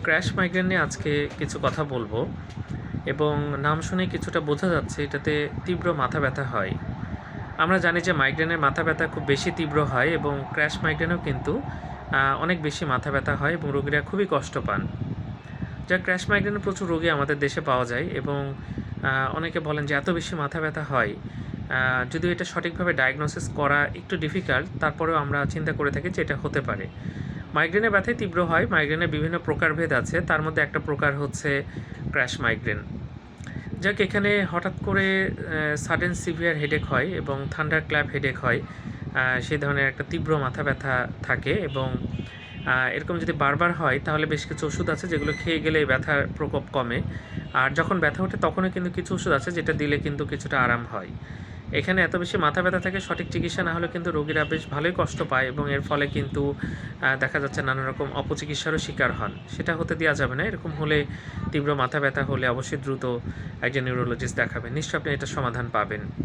Crash migraine নিয়ে আজকে কিছু কথা বলবো এবং নাম শুনে কিছুটা বোঝা যাচ্ছে এটাতে তীব্র মাথা ব্যথা হয়। আমরা জানি যে মাইগ্রেনের মাথা ব্যথা খুব বেশি তীব্র হয় এবং ক্র্যাশ মাইগ্রেনেও কিন্তু অনেক বেশি মাথা ব্যথা হয় এবং রোগীরা খুবই কষ্ট পান। যা ক্র্যাশ মাইগ্রেনের প্রচুর রোগী আমাদের দেশে পাওয়া যায় এবং অনেকে বলেন যে এত বেশি মাথা ব্যথা হয়। যদিও এটা সঠিকভাবে ডায়াগনোসিস করা একটু ডিফিকাল্ট, তারপরেও আমরা চিন্তা করে থাকি যে এটা হতে পারে। মাইগ্রেনের ব্যথাই তীব্র হয়। মাইগ্রেনের বিভিন্ন প্রকারভেদ আছে, তার মধ্যে একটা প্রকার হচ্ছে ক্র্যাশ মাইগ্রেন। যাক, এখানে হঠাৎ করে সাডেন সিভিয়ার হেডেক হয় এবং থান্ডার ক্ল্যাপ হেডেক হয়। সেই ধরনের একটা তীব্র মাথা ব্যথা থাকে এবং এরকম যদি বারবার হয় তাহলে বেশ কিছু ওষুধ আছে যেগুলো খেয়ে গেলে এই ব্যথার প্রকোপ কমে। আর যখন ব্যথা ওঠে তখনও কিন্তু কিছু ওষুধ আছে যেটা দিলে কিন্তু কিছুটা আরাম হয়। এখানে এত বেশি মাথা ব্যথা থাকে, সঠিক চিকিৎসা না হলে কিন্তু রোগীরা বেশ ভালোই কষ্ট পায় এবং এর ফলে কিন্তু দেখা যাচ্ছে নানা রকম অপচিকিৎসারও শিকার হন। সেটা হতে দেওয়া যাবে না। এরকম হলে, তীব্র মাথা ব্যথা হলে অবশ্যই দ্রুত একজন নিউরোলজিস্ট দেখাবেন। নিশ্চয়ই আপনি এটার সমাধান পাবেন।